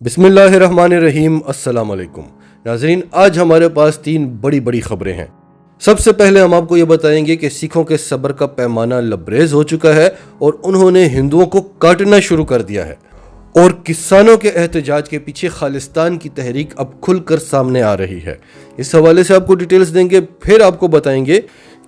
बिस्मिल्लाहिर्रहमानिर्रहीम। अस्सलाम वालेकुम नाज़रीन, आज हमारे पास 3 बड़ी खबरें हैं। सबसे पहले हम आपको ये बताएंगे कि सिखों के सब्र का पैमाना लबरेज हो चुका है और उन्होंने हिंदुओं को काटना शुरू कर दिया है, और किसानों के एहतजाज के पीछे खालिस्तान की तहरीक अब खुलकर सामने आ रही है। इस हवाले से आपको डिटेल्स देंगे। फिर आपको बताएंगे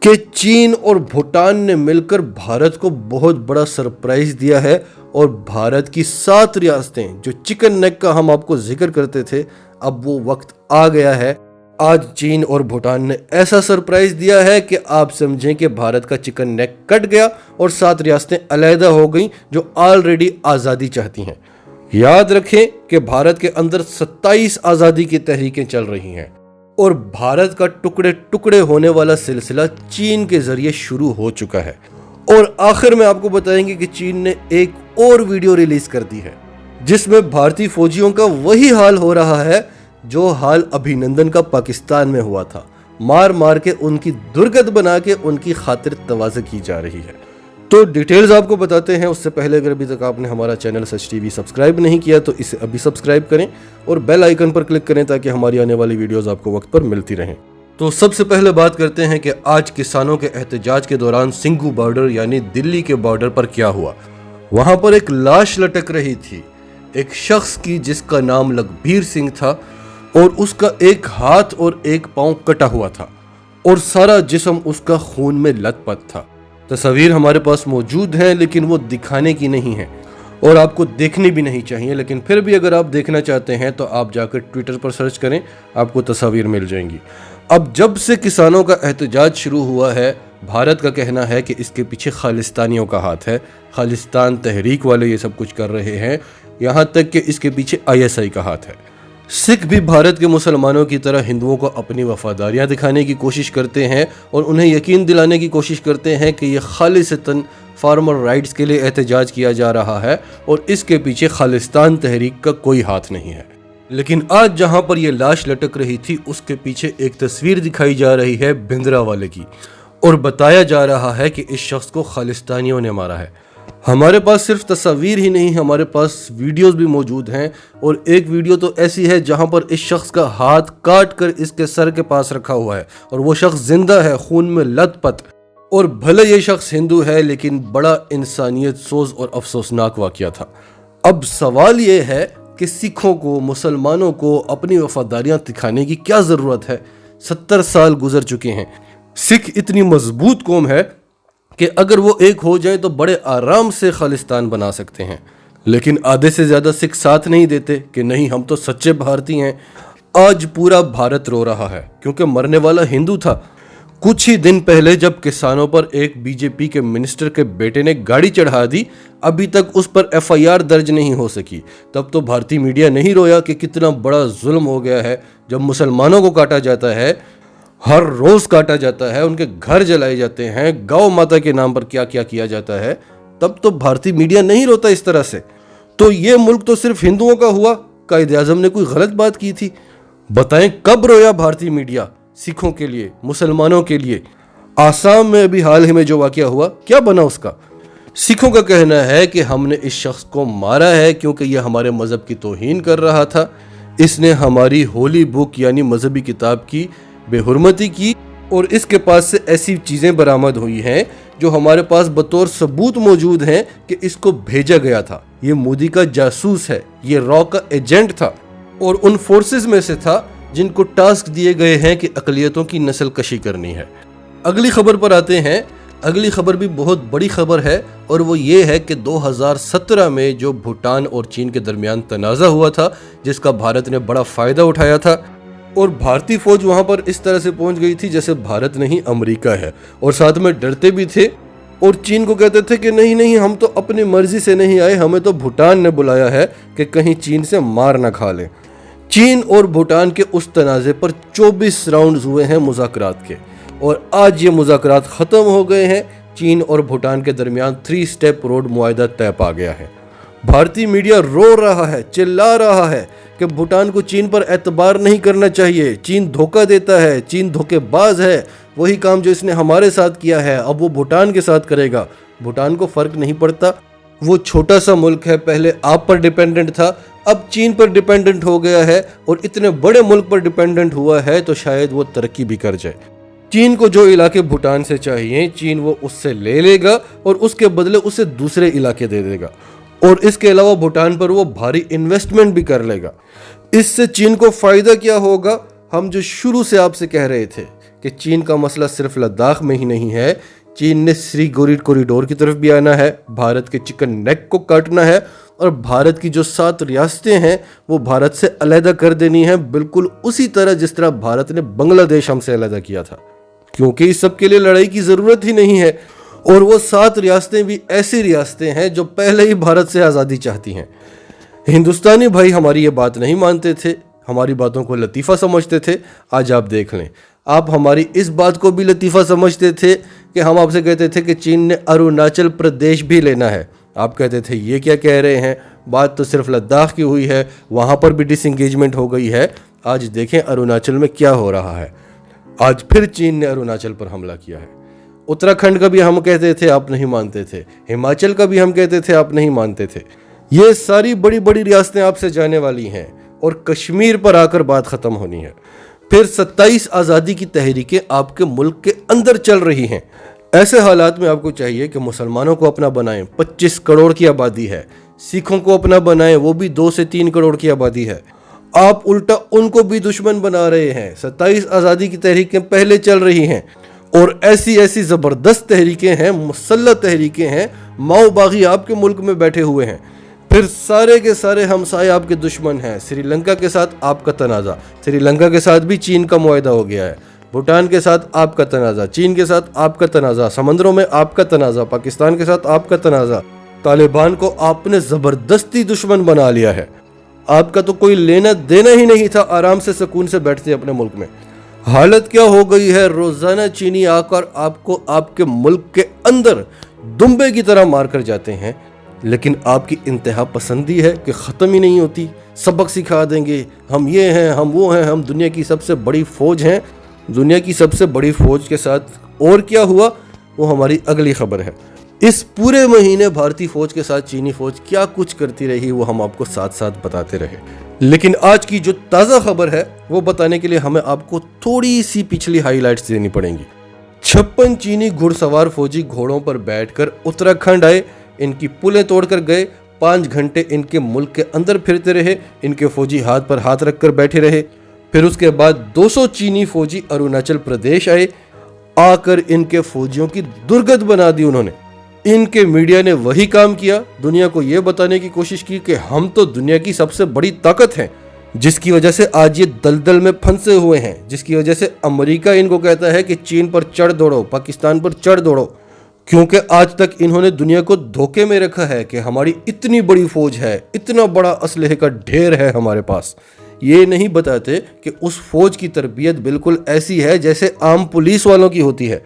कि चीन और भूटान ने मिलकर भारत को बहुत बड़ा सरप्राइज दिया है, और भारत की 7 रियासतें जो चिकन नेक का हम आपको जिक्र करते थे, अब वो वक्त आ गया है। आज चीन और भूटान ने ऐसा सरप्राइज दिया है कि आप समझें कि भारत का चिकन नेक कट गया और 7 रियासतें अलहदा हो गईं जो ऑलरेडी आज़ादी चाहती हैं। याद रखें कि भारत के अंदर 27 आज़ादी की तहरीकें चल रही हैं, और भारत का टुकड़े टुकड़े होने वाला सिलसिला चीन के जरिए शुरू हो चुका है। और आखिर में आपको बताएंगे कि चीन ने एक और वीडियो रिलीज कर दी है जिसमें भारतीय फौजियों का वही हाल हो रहा है जो हाल अभिनंदन का पाकिस्तान में हुआ था। मार मार के उनकी दुर्गत बना के उनकी खातिर तवाज़ा की जा रही है। तो डिटेल्स आपको बताते हैं। उससे पहले अगर अभी तक आपने हमारा चैनल सच टीवी सब्सक्राइब नहीं किया तो इसे अभी सब्सक्राइब करें और बेल आइकन पर क्लिक करें ताकि हमारी आने वाली वीडियोस आपको वक्त पर मिलती रहें। तो सबसे पहले बात करते हैं कि आज किसानों के एहतजाज के दौरान सिंघू बॉर्डर यानी दिल्ली के बॉर्डर पर क्या हुआ। वहां पर एक लाश लटक रही थी, एक शख्स की जिसका नाम लखबीर सिंह था, और उसका एक हाथ और एक पांव कटा हुआ था और सारा जिस्म उसका खून में लथपथ था। तस्वीर हमारे पास मौजूद है लेकिन वो दिखाने की नहीं है और आपको देखनी भी नहीं चाहिए, लेकिन फिर भी अगर आप देखना चाहते हैं तो आप जाकर ट्विटर पर सर्च करें, आपको तस्वीर मिल जाएंगी। अब जब से किसानों का एहतजाज शुरू हुआ है, भारत का कहना है कि इसके पीछे खालिस्तानियों का हाथ है, खालिस्तान तहरीक वाले ये सब कुछ कर रहे हैं, यहाँ तक कि इसके पीछे ISI का हाथ है। सिख भी भारत के मुसलमानों की तरह हिंदुओं को अपनी वफादारियाँ दिखाने की कोशिश करते हैं और उन्हें यकीन दिलाने की कोशिश करते हैं कि ये खालिसतन फार्मर राइट्स के लिए एहतजाज किया जा रहा है और इसके पीछे खालिस्तान तहरीक का कोई हाथ नहीं है। लेकिन आज जहां पर यह लाश लटक रही थी उसके पीछे एक तस्वीर दिखाई जा रही है भिंद्रावाले की, और बताया जा रहा है कि इस शख्स को खालिस्तानियों ने मारा है। हमारे पास सिर्फ तस्वीर ही नहीं, हमारे पास वीडियोस भी मौजूद हैं, और एक वीडियो तो ऐसी है जहां पर इस शख्स का हाथ काट कर इसके सर के पास रखा हुआ है और वो शख्स जिंदा है, खून में लथपथ। और भले ये शख्स हिंदू है लेकिन बड़ा इंसानियत सोज और अफसोसनाक वाकया था। अब सवाल ये है कि सिखों को, मुसलमानों को अपनी वफादारियां दिखाने की क्या ज़रूरत है। 70 साल गुजर चुके हैं। सिख इतनी मजबूत कौम है कि अगर वो एक हो जाए तो बड़े आराम से खालिस्तान बना सकते हैं, लेकिन आधे से ज़्यादा सिख साथ नहीं देते कि नहीं हम तो सच्चे भारतीय हैं। आज पूरा भारत रो रहा है क्योंकि मरने वाला हिंदू था। कुछ ही दिन पहले जब किसानों पर एक बीजेपी के मिनिस्टर के बेटे ने गाड़ी चढ़ा दी, अभी तक उस पर FIR दर्ज नहीं हो सकी, तब तो भारतीय मीडिया नहीं रोया कि कितना बड़ा जुल्म हो गया है। जब मुसलमानों को काटा जाता है, हर रोज़ काटा जाता है, उनके घर जलाए जाते हैं, गौ माता के नाम पर क्या क्या किया जाता है, तब तो भारतीय मीडिया नहीं रोता इस तरह से। तो ये मुल्क तो सिर्फ हिंदुओं का हुआ, कायदे आज़म ने कोई गलत बात की थी? बताएं कब रोया भारतीय मीडिया सिखों के लिए, मुसलमानों के लिए? आसाम में अभी हाल ही में जो वाकया हुआ, क्या बना उसका? सिखों का कहना है कि हमने इस शख्स को मारा है क्योंकि यह हमारे मज़हब की तौहीन कर रहा था, इसने हमारी होली बुक यानी मजहबी किताब की बेहुरमती की, और इसके पास से ऐसी चीज़ें बरामद हुई हैं जो हमारे पास बतौर सबूत मौजूद हैं कि इसको भेजा गया था। ये मोदी का जासूस है, ये रॉ का एजेंट था और उन फोर्सेस में से था जिनको टास्क दिए गए हैं कि अक़लियतों की नस्ल कशी करनी है। अगली खबर पर आते हैं। अगली खबर भी बहुत बड़ी खबर है, और वो ये है कि 2017 में जो भूटान और चीन के दरमियान तनाज़ा हुआ था, जिसका भारत ने बड़ा फ़ायदा उठाया था, और भारतीय फ़ौज वहाँ पर इस तरह से पहुँच गई थी जैसे भारत नहीं अमेरिका है, और साथ में डरते भी थे और चीन को कहते थे कि नहीं नहीं हम तो अपनी मर्ज़ी से नहीं आए, हमें तो भूटान ने बुलाया है कि कहीं चीन से मार ना खा लें। चीन और भूटान के उस तनाज़े पर 24 राउंड्स हुए हैं मुज़ाकरात के, और आज ये मुज़ाकरात ख़त्म हो गए हैं। चीन और भूटान के दरमियान 3 स्टेप रोड मुआहदा तय पा गया है। भारतीय मीडिया रो रहा है, चिल्ला रहा है कि भूटान को चीन पर एतबार नहीं करना चाहिए, चीन धोखा देता है, चीन धोखेबाज है, वही काम जो इसने हमारे साथ किया है अब वो भूटान के साथ करेगा। भूटान को फ़र्क नहीं पड़ता, वो छोटा सा मुल्क है, पहले आप पर डिपेंडेंट था, अब चीन पर डिपेंडेंट हो गया है और इतने बड़े मुल्क पर डिपेंडेंट हुआ है तो शायद वो तरक्की भी कर जाए। चीन को जो इलाके भूटान से चाहिए चीन वो उससे ले लेगा और उसके बदले उसे दूसरे इलाके दे देगा, और इसके अलावा भूटान पर वो भारी इन्वेस्टमेंट भी कर लेगा। इससे चीन को फायदा क्या होगा? हम जो शुरू से आपसे कह रहे थे कि चीन का मसला सिर्फ लद्दाख में ही नहीं है, चीन ने श्रीगोरिड कॉरिडोर की तरफ भी आना है, भारत के चिकन नेक को काटना है और भारत की जो 7 रियासतें हैं वो भारत से अलहदा कर देनी है, बिल्कुल उसी तरह जिस तरह भारत ने बांग्लादेश हमसे अलहदा किया था, क्योंकि इस सब के लिए लड़ाई की ज़रूरत ही नहीं है। और वो 7 रियासतें भी ऐसी रियासतें हैं जो पहले ही भारत से आज़ादी चाहती हैं। हिंदुस्तानी भाई हमारी ये बात नहीं मानते थे, हमारी बातों को लतीफ़ा समझते थे। आज आप देख लें, आप हमारी इस बात को भी लतीफ़ा समझते थे कि हम आपसे कहते थे कि चीन ने अरुणाचल प्रदेश भी लेना है। आप कहते थे ये क्या कह रहे हैं, बात तो सिर्फ लद्दाख की हुई है, वहाँ पर भी डिसएंगेजमेंट हो गई है। आज देखें अरुणाचल में क्या हो रहा है। आज फिर चीन ने अरुणाचल पर हमला किया है। उत्तराखंड का भी हम कहते थे, आप नहीं मानते थे। हिमाचल का भी हम कहते थे, आप नहीं मानते थे। ये सारी बड़ी बड़ी रियासतें आपसे जाने वाली हैं और कश्मीर पर आकर बात ख़त्म होनी है। फिर 27 आज़ादी की तहरीकें आपके मुल्क के अंदर चल रही हैं। ऐसे हालात में आपको चाहिए कि मुसलमानों को अपना बनाएं, 25 करोड़ की आबादी है। सिखों को अपना बनाएं, वो भी 2 से 3 करोड़ की आबादी है। आप उल्टा उनको भी दुश्मन बना रहे हैं। 27 आज़ादी की तहरीकें पहले चल रही हैं और ऐसी ऐसी ज़बरदस्त तहरीकें हैं, मुसल्लह तहरीकें हैं, माओ बागी आपके मुल्क में बैठे हुए हैं। फिर सारे के सारे हमसाए आपके दुश्मन हैं। श्रीलंका के साथ आपका तनाज़ा, श्रीलंका के साथ भी चीन का मुआहदा हो गया है। भूटान के साथ आपका तनाज़ा, चीन के साथ आपका तनाज़ा, समंदरों में आपका तनाज़ा, पाकिस्तान के साथ आपका तनाज़ा। तालिबान को आपने ज़बरदस्ती दुश्मन बना लिया है। आपका तो कोई लेना देना ही नहीं था, आराम से सुकून से बैठते अपने मुल्क में। हालत क्या हो गई है, रोज़ाना चीनी आकर आपको आपके मुल्क के अंदर दुम्बे की तरह मार कर जाते हैं, लेकिन आपकी इंतहा पसंदी है कि ख़त्म ही नहीं होती। सबक सिखा देंगे, हम ये हैं, हम वो हैं, हम दुनिया की सबसे बड़ी फ़ौज हैं। दुनिया की सबसे बड़ी फ़ौज के साथ और क्या हुआ वो हमारी अगली खबर है। इस पूरे महीने भारतीय फ़ौज के साथ चीनी फ़ौज क्या कुछ करती रही वो हम आपको साथ साथ बताते रहे। लेकिन आज की जो ताज़ा खबर है वो बताने के लिए हमें आपको थोड़ी सी पिछली हाईलाइट्स देनी पड़ेंगी। 56 चीनी घुड़सवार फौजी घोड़ों पर बैठकर उत्तराखंड आए, इनकी पुलें तोड़कर गए, 5 घंटे इनके मुल्क के अंदर फिरते रहे, इनके फौजी हाथ पर हाथ रखकर बैठे रहे। फिर उसके बाद 200 चीनी फौजी अरुणाचल प्रदेश आए, आकर इनके फौजियों की दुर्गत बना दी उन्होंने। इनके मीडिया ने वही काम किया, दुनिया को यह बताने की कोशिश की कि हम तो दुनिया की सबसे बड़ी ताकत हैं, जिसकी वजह से आज ये दलदल में फंसे हुए हैं, जिसकी वजह से अमेरिका इनको कहता है कि चीन पर चढ़ दौड़ो, पाकिस्तान पर चढ़ दौड़ो, क्योंकि आज तक इन्होंने दुनिया को धोखे में रखा है कि हमारी इतनी बड़ी फौज है, इतना बड़ा असलहे का ढेर है हमारे पास। ये नहीं बताते कि उस फौज की तरबियत बिल्कुल ऐसी है जैसे आम पुलिस वालों की होती है,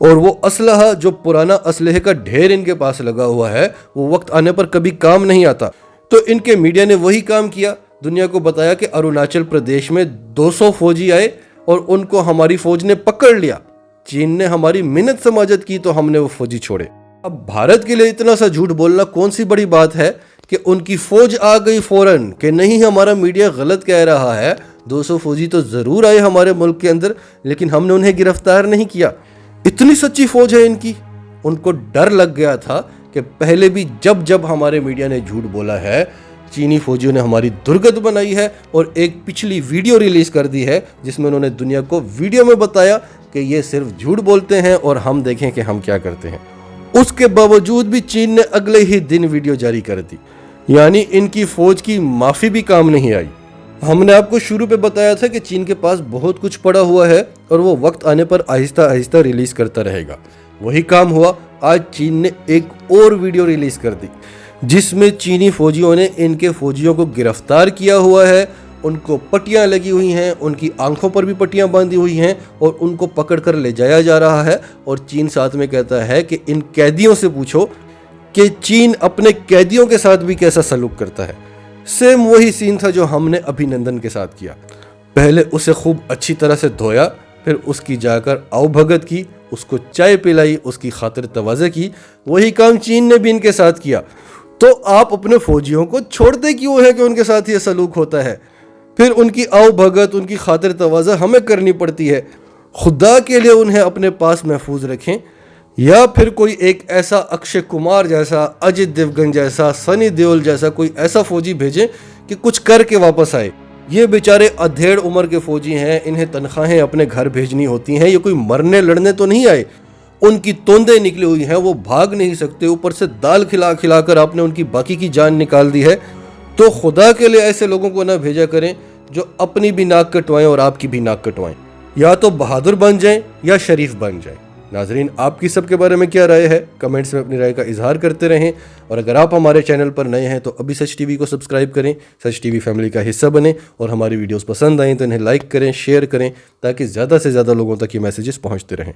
और वो असलहा जो पुराना असलहे का ढेर इनके पास लगा हुआ है वो वक्त आने पर कभी काम नहीं आता। तो इनके मीडिया ने वही काम किया, दुनिया को बताया कि अरुणाचल प्रदेश में 200 फौजी आए और उनको हमारी फौज ने पकड़ लिया। चीन ने हमारी मिन्नत समाजत की तो हमने वो फौजी छोड़े। अब भारत के लिए इतना सा झूठ बोलना कौन सी बड़ी बात है कि उनकी फौज आ गई फौरन कि नहीं हमारा मीडिया गलत कह रहा है, 200 फौजी तो ज़रूर आए हमारे मुल्क के अंदर, लेकिन हमने उन्हें गिरफ्तार नहीं किया। इतनी सच्ची फौज है इनकी। उनको डर लग गया था कि पहले भी जब जब हमारे मीडिया ने झूठ बोला है, चीनी फौजियों ने हमारी दुर्गत बनाई है, और एक पिछली वीडियो रिलीज कर दी है जिसमें उन्होंने दुनिया को वीडियो में बताया कि ये सिर्फ झूठ बोलते हैं और हम देखें कि हम क्या करते हैं। उसके बावजूद भी चीन ने अगले ही दिन वीडियो जारी कर दी, यानी इनकी फौज की माफ़ी भी काम नहीं आई। हमने आपको शुरू पे बताया था कि चीन के पास बहुत कुछ पड़ा हुआ है और वो वक्त आने पर आहिस्ता आहिस्ता रिलीज करता रहेगा। वही काम हुआ। आज चीन ने एक और वीडियो रिलीज कर दी जिसमें चीनी फौजियों ने इनके फौजियों को गिरफ्तार किया हुआ है, उनको पट्टियां लगी हुई हैं, उनकी आंखों पर भी पट्टियां बांधी हुई हैं और उनको पकड़ कर ले जाया जा रहा है। और चीन साथ में कहता है कि इन कैदियों से पूछो कि चीन अपने कैदियों के साथ भी कैसा सलूक करता है। सेम वही सीन था जो हमने अभिनंदन के साथ किया। पहले उसे खूब अच्छी तरह से धोया, फिर उसकी जाकर आवभगत की, उसको चाय पिलाई, उसकी खातिर तवाज़े की। वही काम चीन ने भी इनके साथ किया। تو آپ اپنے فوجیوں کو چھوڑتے کیوں ہیں کہ ان کے ساتھ یہ سلوک ہوتا ہے؟ پھر ان کی آؤ بھگت، ان کی خاطر تواضع ہمیں کرنی پڑتی ہے۔ خدا کے لیے انہیں اپنے پاس محفوظ رکھیں، یا پھر کوئی ایک ایسا اکشے کمار جیسا، اجت دیوگن جیسا، سنی دیول جیسا کوئی ایسا فوجی بھیجیں کہ کچھ کر کے واپس آئے۔ یہ بیچارے ادھیڑ عمر کے فوجی ہیں، انہیں تنخواہیں اپنے گھر بھیجنی ہوتی ہیں، یہ کوئی مرنے لڑنے تو نہیں آئے۔ ان کی توندیں نکلی ہوئی ہیں، وہ بھاگ نہیں سکتے، اوپر سے دال کھلا کھلا کر آپ نے ان کی باقی کی جان نکال دی ہے۔ تو خدا کے لیے ایسے لوگوں کو نہ بھیجا کریں جو اپنی بھی ناک کٹوائیں اور آپ کی بھی ناک کٹوائیں۔ یا تو بہادر بن جائیں یا شریف بن جائیں۔ ناظرین، آپ کی سب کے بارے میں کیا رائے ہے؟ کمنٹس میں اپنی رائے کا اظہار کرتے رہیں، اور اگر آپ ہمارے چینل پر نئے ہیں تو ابھی سچ ٹی وی کو سبسکرائب کریں، سچ ٹی وی فیملی کا حصہ بنیں، اور ہماری ویڈیوز پسند آئیں تو انہیں لائک کریں، شیئر کریں، تاکہ زیادہ سے زیادہ لوگوں تک یہ میسیجز پہنچتے رہیں۔